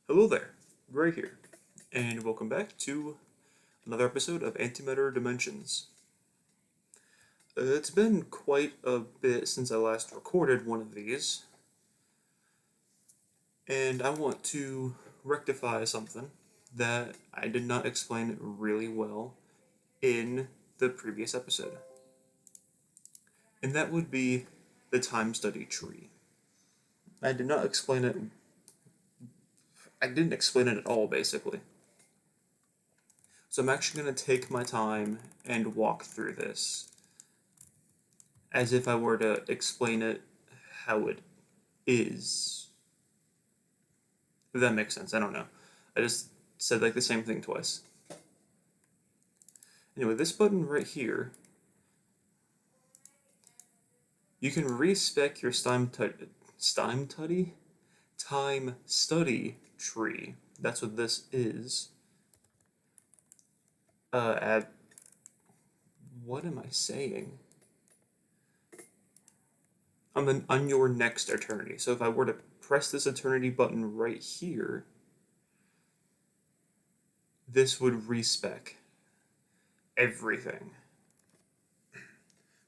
Hello there, Gray here, and welcome back to another episode of Antimatter Dimensions. It's been quite a bit since I last recorded one of these, and I want to rectify something that I did not explain really well in the previous episode, and that would be the time study tree. I did not explain it, I didn't explain it at all, basically. So I'm actually going to take my time and walk through this as if I were to explain it how it is. If that makes sense, I don't know. I just said like the same thing twice. Anyway, this button right here, you can respec your time study tree. That's what this is. At what am I saying? On your next eternity. So if I were to press this eternity button right here, this would respec everything.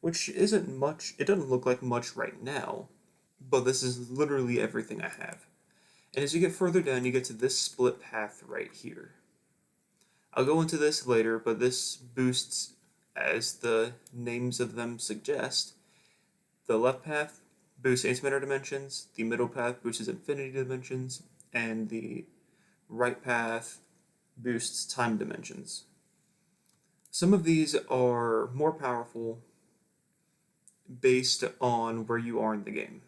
Which isn't much, it doesn't look like much right now, but this is literally everything I have. And as you get further down, you get to this split path right here. I'll go into this later, but this boosts, as the names of them suggest, the left path boosts antimatter dimensions, the middle path boosts infinity dimensions, and the right path boosts time dimensions. Some of these are more powerful based on where you are in the game.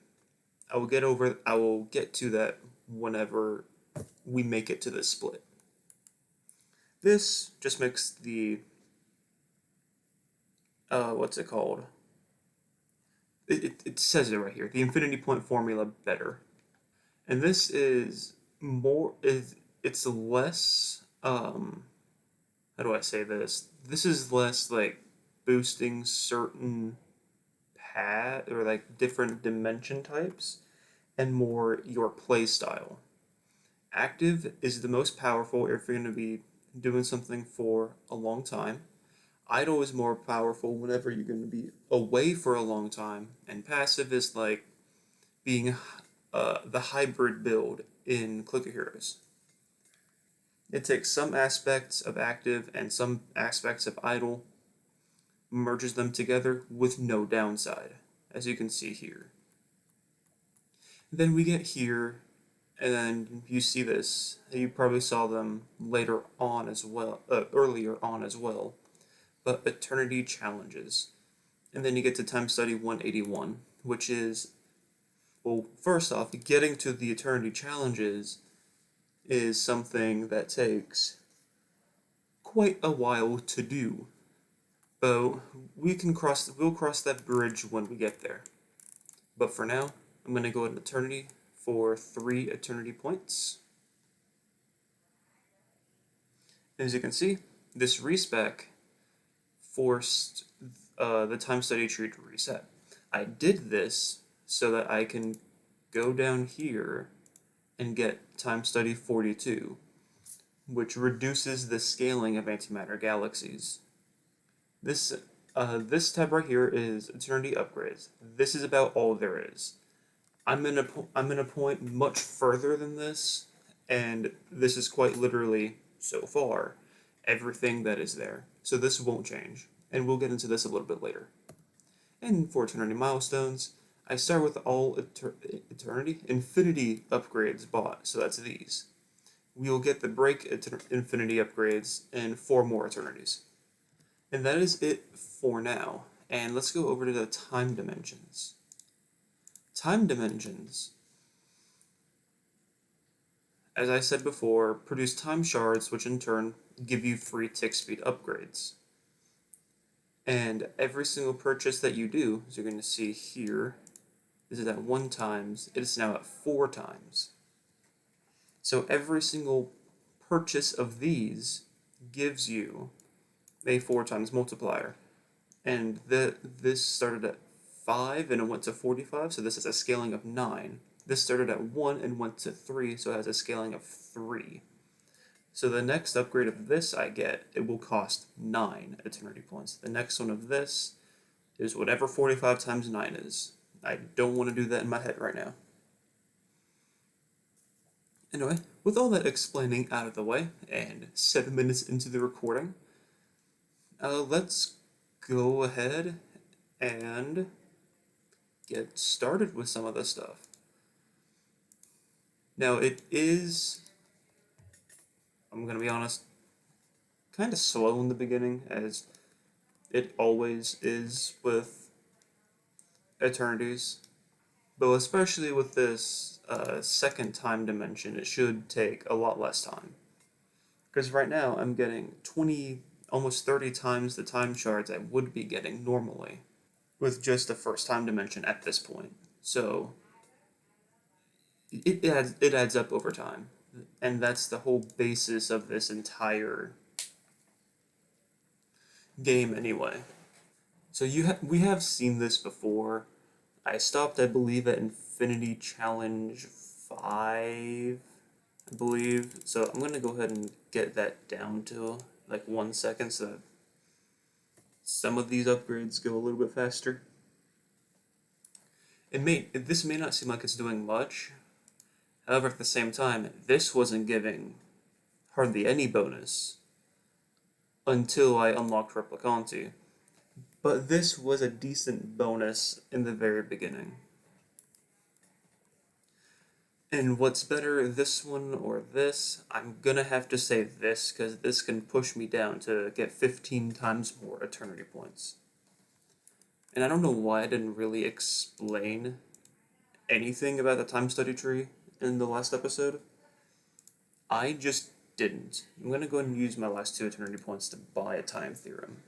I will get to that whenever we make it to this split. This just makes the what's it called? It says it right here. The infinity point formula better. And this is more is it's less how do I say this? This is less like boosting certain path or like different dimension types and more your play style. Active is the most powerful if you're going to be doing something for a long time. Idle is more powerful whenever you're going to be away for a long time. And passive is like being the hybrid build in Clicker Heroes. It takes some aspects of active and some aspects of idle, merges them together with no downside, as you can see here. Then we get here, and then you see this. You probably saw them later on as well, earlier on as well. But eternity challenges, and then you get to time study 181, which is, well, first off, getting to the eternity challenges is something that takes quite a while to do. But we'll cross that bridge when we get there. But for now, I'm going to go in eternity for 3 eternity points. As you can see, this respec forced the time study tree to reset. I did this so that I can go down here and get time study 42, which reduces the scaling of antimatter galaxies. This tab right here is eternity upgrades. This is about all there is. I'm in a point much further than this, and this is quite literally, so far, everything that is there. So this won't change, and we'll get into this a little bit later. And for eternity milestones, I start with all infinity upgrades bought, so that's these. We will get the break infinity upgrades in 4 more eternities. And that is it for now. And let's go over to the time dimensions. Time dimensions, as I said before, produce time shards, which in turn give you free tick speed upgrades. And every single purchase that you do, as you're going to see here, this is at 1 times, it is now at 4 times. So every single purchase of these gives you a 4 times multiplier. And this started at 5 and it went to 45, so this is a scaling of 9. This started at 1 and went to 3, so it has a scaling of 3. So the next upgrade of this I get, it will cost 9 eternity points. The next one of this is whatever 45 times 9 is. I don't want to do that in my head right now. Anyway, with all that explaining out of the way, and 7 minutes into the recording, let's go ahead and get started with some of this stuff. Now, it is, I'm going to be honest, kind of slow in the beginning, as it always is with Eternities. But especially with this second time dimension, it should take a lot less time. Because right now, I'm getting 20, almost 30 times the time shards I would be getting normally with just the first time dimension at this point. So it adds up over time. And that's the whole basis of this entire game anyway. So we have seen this before. I stopped, I believe, at Infinity Challenge 5, I believe. So I'm going to go ahead and get that down to like 1 second so that some of these upgrades go a little bit faster. This may not seem like it's doing much. However, at the same time, this wasn't giving hardly any bonus until I unlocked Replicanti. But this was a decent bonus in the very beginning. And what's better, this one or this? I'm gonna have to say this, because this can push me down to get 15 times more Eternity points. And I don't know why I didn't really explain anything about the time study tree in the last episode. I just didn't. I'm gonna go ahead and use my last 2 Eternity points to buy a time theorem.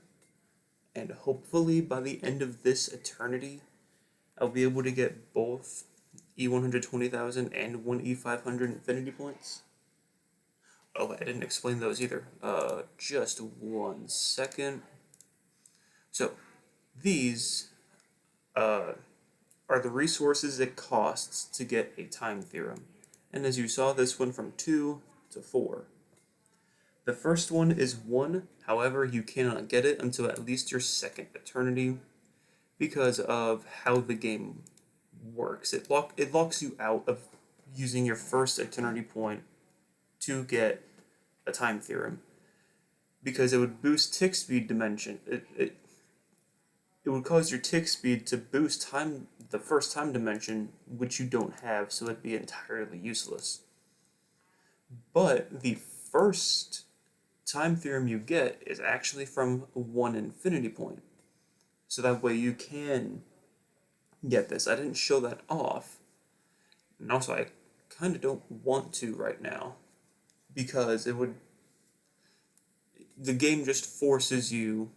And hopefully by the end of this eternity, I'll be able to get both E120,000 and 1E500 infinity points. Oh, I didn't explain those either. Just 1 second. So, these are the resources it costs to get a time theorem. And as you saw, this went from 2 to 4. The first one is 1, however, you cannot get it until at least your second eternity because of how the game works. It locks you out of using your first eternity point to get a time theorem because it would boost tick speed dimension. It would cause your tick speed to boost the first time dimension, which you don't have, so it'd be entirely useless. But the first time theorem you get is actually from 1 infinity point. So that way you can get this. I didn't show that off. And also I kind of don't want to right now because the game just forces you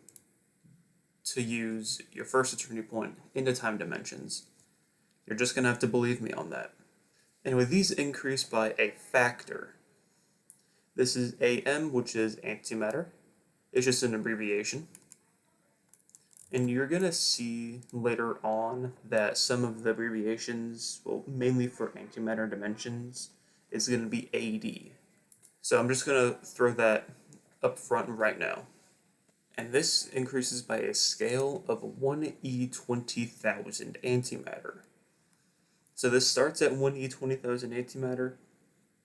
to use your first eternity point into time dimensions. You're just going to have to believe me on that. Anyway, these increase by a factor. This is AM, which is antimatter. It's just an abbreviation. And you're going to see later on that some of the abbreviations, well, mainly for antimatter dimensions, is going to be AD. So I'm just going to throw that up front right now. And this increases by a scale of 1E20,000 antimatter. So this starts at 1E20,000 antimatter,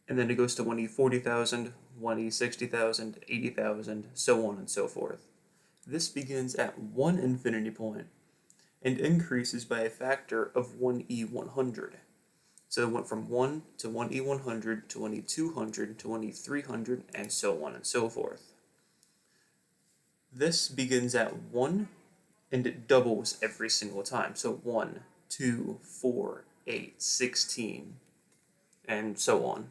and then it goes to 1E40,000, 1E60,000, 80,000, so on and so forth. This begins at 1 infinity point and increases by a factor of 1E100. So it went from 1 to 1E100 to 1E200 to 1E300 and so on and so forth. This begins at 1 and it doubles every single time. So 1, 2, 4, 8, 16, and so on.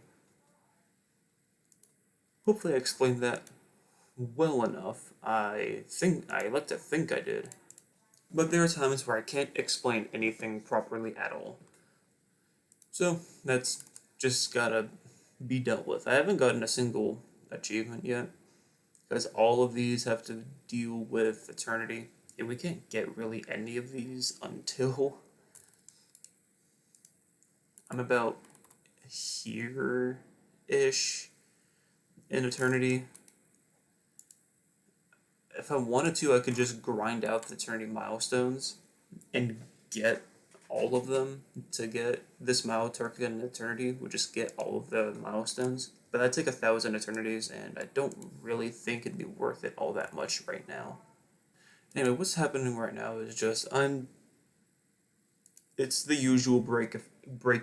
Hopefully I explained that well enough. I like to think I did. But there are times where I can't explain anything properly at all. So that's just gotta be dealt with. I haven't gotten a single achievement yet, because all of these have to deal with eternity, and we can't get really any of these until I'm about here-ish in eternity. If I wanted to, I could just grind out the eternity milestones and get all of them to get this mile target in eternity. Would just get all of the milestones, but that'd take 1,000 eternities, and I don't really think it'd be worth it all that much right now. Anyway, what's happening right now is just it's the usual break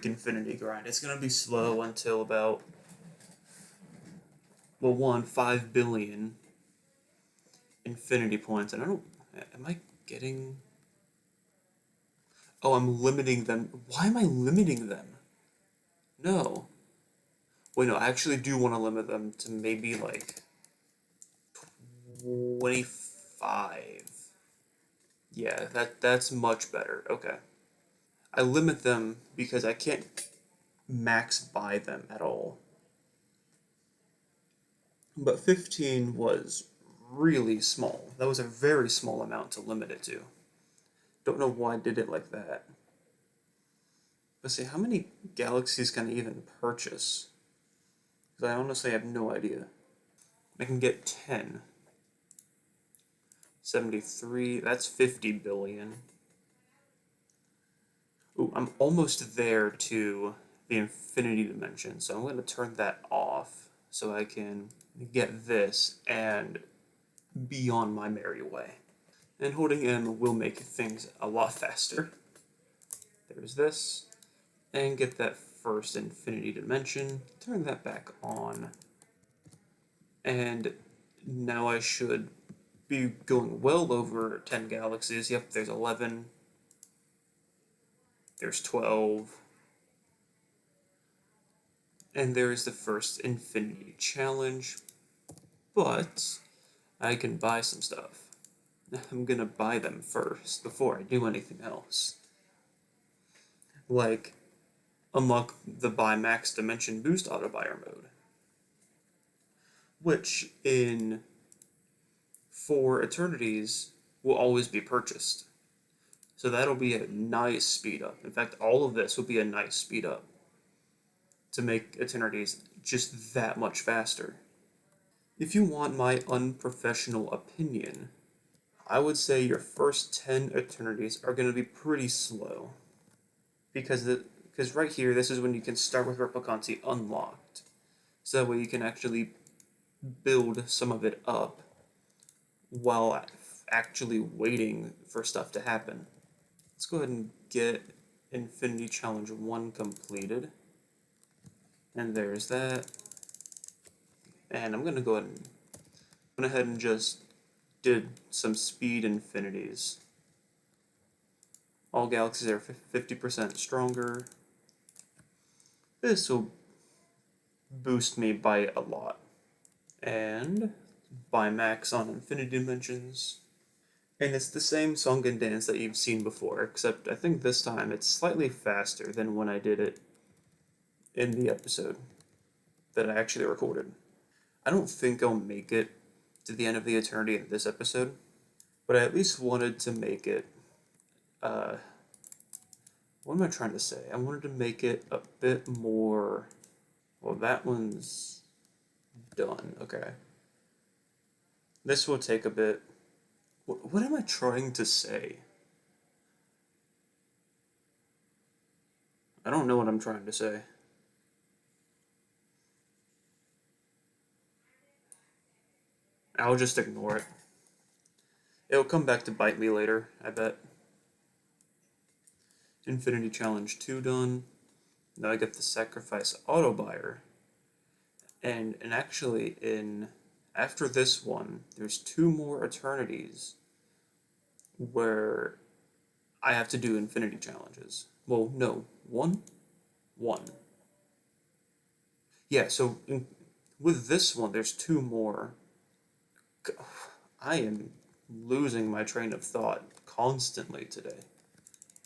infinity grind. It's gonna be slow until about, well, 5 billion infinity points, and I don't. Am I getting? Oh, I'm limiting them. Why am I limiting them? No. Wait, no, I actually do want to limit them to maybe like 25. Yeah, that's much better. Okay. I limit them because I can't max buy them at all. But 15 was really small. That was a very small amount to limit it to. Don't know why I did it like that. Let's see, how many galaxies can I even purchase? Because I honestly have no idea. I can get 10. 73, that's 50 billion. Ooh, I'm almost there to the infinity dimension, so I'm going to turn that off so I can get this and be on my merry way. And holding M will make things a lot faster. There's this. And get that first infinity dimension. Turn that back on. And now I should be going well over 10 galaxies. Yep, there's 11. There's 12. And there is the first infinity challenge. But I can buy some stuff. I'm gonna buy them first before I do anything else. Like, unlock the buy max dimension boost auto buyer mode, which in 4 eternities will always be purchased. So that'll be a nice speed up. In fact, all of this will be a nice speed up to make eternities just that much faster. If you want my unprofessional opinion, I would say your first 10 eternities are going to be pretty slow. Because right here, this is when you can start with Replicanti unlocked. So that way you can actually build some of it up while actually waiting for stuff to happen. Let's go ahead and get Infinity Challenge 1 completed. And there's that. And I'm going to go ahead and went ahead and just did some speed infinities. All galaxies are 50% stronger. This will boost me by a lot. And by max on infinity dimensions. And it's the same song and dance that you've seen before, except I think this time it's slightly faster than when I did it in the episode that I actually recorded. I don't think I'll make it to the end of the eternity in this episode, but I at least wanted to make it, uh, what am I trying to say? I wanted to make it a bit more, well, that one's done, okay. This will take a bit, what am I trying to say? I don't know what I'm trying to say. I'll just ignore it. It'll come back to bite me later, I bet. Infinity Challenge 2 done. Now I get the Sacrifice Auto Buyer. And actually, after this one, there's 2 more Eternities where I have to do Infinity Challenges. Well, no, one? One. Yeah, so with this one, there's 2 more. I am losing my train of thought constantly today.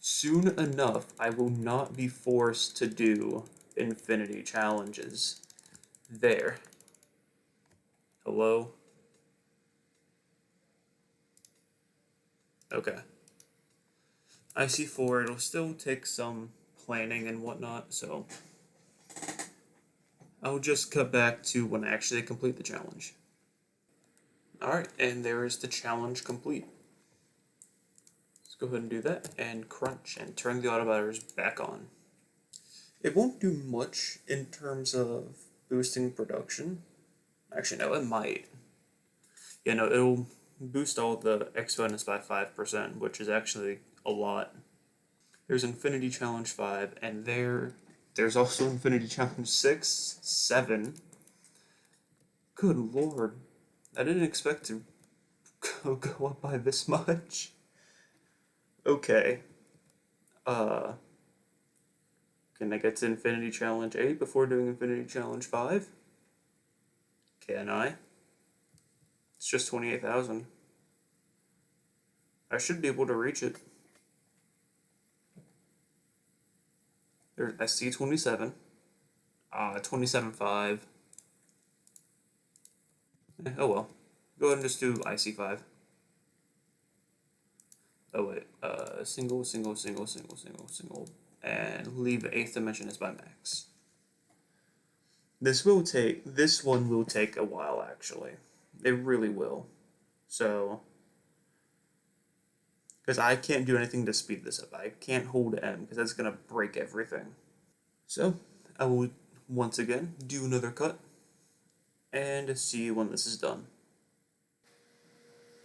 Soon enough, I will not be forced to do infinity challenges. There. Hello? Okay. I see 4. It'll still take some planning and whatnot, so I'll just cut back to when I actually complete the challenge. Alright, and there is the challenge complete. Let's go ahead and do that, and crunch, and turn the auto batters back on. It won't do much in terms of boosting production. Actually, no, it might. Yeah, no, it'll boost all the exponents by 5%, which is actually a lot. There's Infinity Challenge 5, and there's also Infinity Challenge 6, 7. Good lord. I didn't expect to go up by this much. Okay. Can I get to Infinity Challenge 8 before doing Infinity Challenge 5? Can I? It's just 28,000. I should be able to reach it. I see 27. 27.5. Oh well. Go ahead and just do IC5. Oh wait, single, and leave 8th dimension as by max. This one will take a while actually. It really will. So, because I can't do anything to speed this up. I can't hold M because that's gonna break everything. So, I will once again do another cut and see when this is done.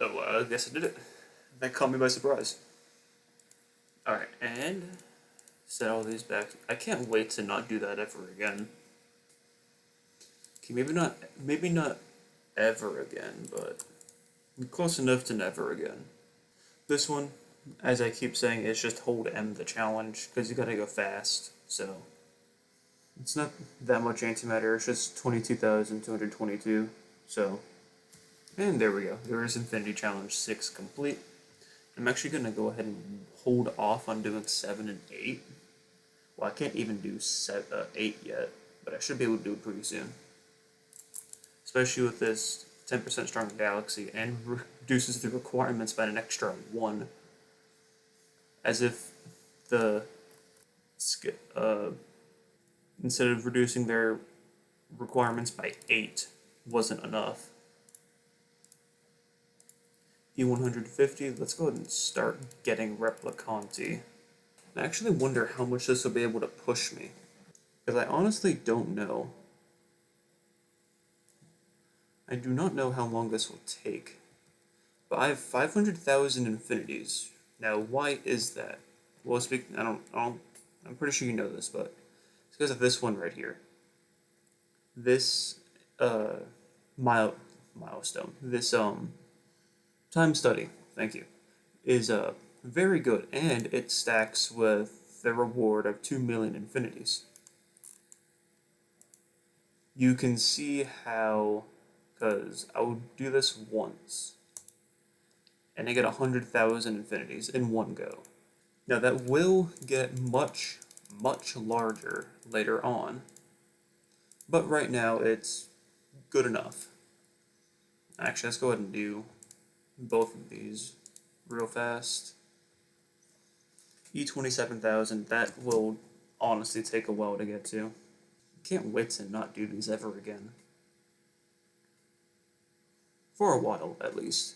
Oh, I guess I did it. That caught me by surprise. Alright, and set all these back. I can't wait to not do that ever again. Okay, maybe not ever again, but close enough to never again. This one, as I keep saying, is just hold M the challenge, because you gotta go fast, so. It's not that much antimatter, it's just 22,222, so. And there we go, there is Infinity Challenge 6 complete. I'm actually gonna go ahead and hold off on doing 7 and 8. Well, I can't even do 8 yet, but I should be able to do it pretty soon. Especially with this 10% stronger galaxy, and reduces the requirements by an extra 1. As if instead of reducing their requirements by 8 wasn't enough. E150, let's go ahead and start getting Replicanti. I actually wonder how much this will be able to push me, because I honestly don't know. I do not know how long this will take, but I have 500,000 infinities. Now, why is that? Well, I'm pretty sure you know this, but it's because of this one right here. This, milestone. This, time study, thank you, is, very good, and it stacks with the reward of 2 million infinities. You can see how, because I will do this once, and I get 100,000 infinities in one go. Now that will get much, much larger later on, but right now it's good enough. Actually, let's go ahead and do both of these real fast. E27,000, that will honestly take a while to get to. Can't wait to not do these ever again. For a while, at least.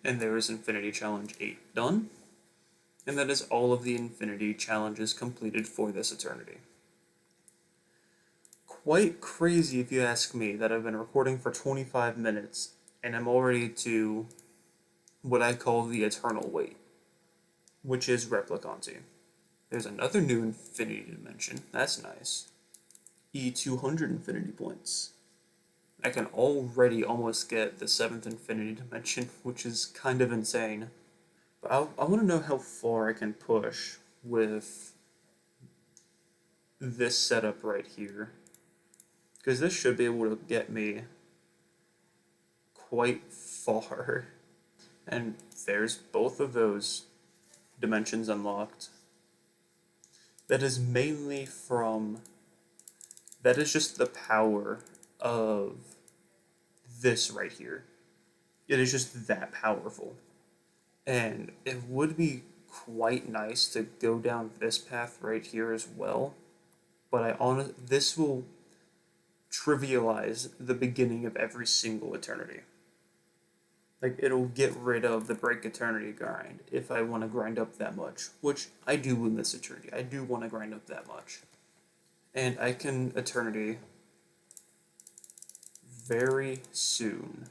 And there is Infinity Challenge 8 done. And that is all of the Infinity Challenges completed for this eternity. Quite crazy if you ask me that I've been recording for 25 minutes and I'm already to what I call the eternal wait, which is Replicanti. There's another new infinity dimension, that's nice. E200 infinity points. I can already almost get the 7th infinity dimension, which is kind of insane. But I want to know how far I can push with this setup right here. Because this should be able to get me quite far. And there's both of those dimensions unlocked. That is mainly from... That is just the power of this right here. It is just that powerful. And it would be quite nice to go down this path right here as well, but this will trivialize the beginning of every single eternity. Like, it'll get rid of the break eternity grind if I want to grind up that much, which I do in this eternity. I do want to grind up that much. And I can eternity very soon.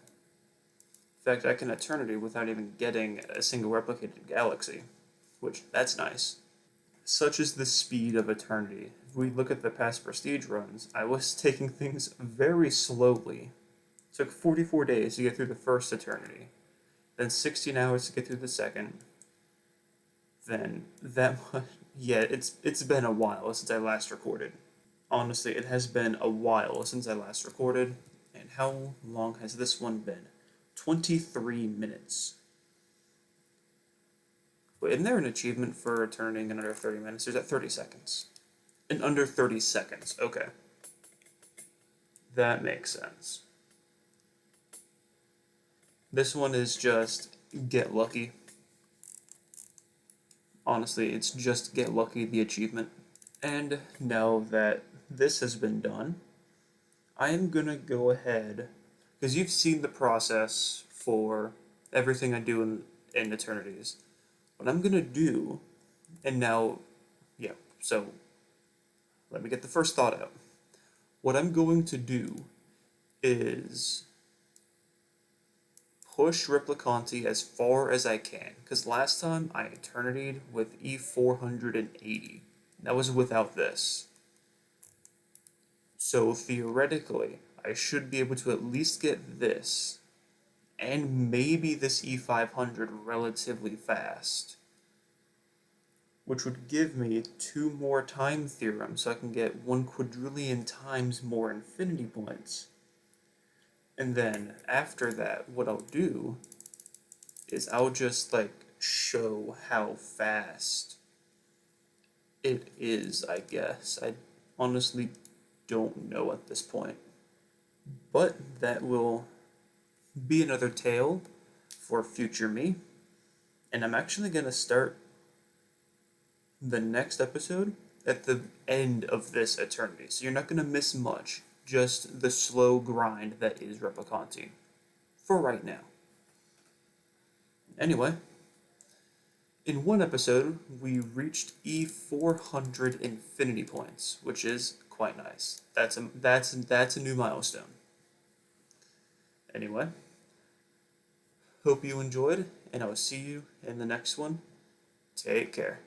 In fact, I can eternity without even getting a single replicated galaxy, which, that's nice. Such is the speed of eternity. If we look at the past prestige runs, I was taking things very slowly. It took 44 days to get through the first eternity, then 16 hours to get through the second, then that much. Yeah, it's been a while since I last recorded. Honestly, it has been a while since I last recorded, and how long has this one been? 23 minutes. Wait, isn't there an achievement for turning in under 30 minutes? There's at 30 seconds. In under 30 seconds, okay. That makes sense. This one is just get lucky. Honestly, it's just get lucky, the achievement. And now that this has been done, I am gonna go ahead, because you've seen the process for everything I do in Eternities. What I'm gonna do, and now, yeah, so let me get the first thought out. What I'm going to do is push Replicanti as far as I can, because last time I Eternity'd with E480. That was without this. So theoretically, I should be able to at least get this, and maybe this E500 relatively fast, which would give me 2 more time theorems, so I can get 1 quadrillion times more infinity points. And then after that, what I'll do is I'll just like show how fast it is, I guess. I honestly don't know at this point. But that will be another tale for future me. And I'm actually going to start the next episode at the end of this eternity. So you're not going to miss much, just the slow grind that is Replicanti for right now. Anyway, in one episode, we reached E400 infinity points, which is quite nice. That's a new milestone. Anyway, hope you enjoyed, and I will see you in the next one. Take care.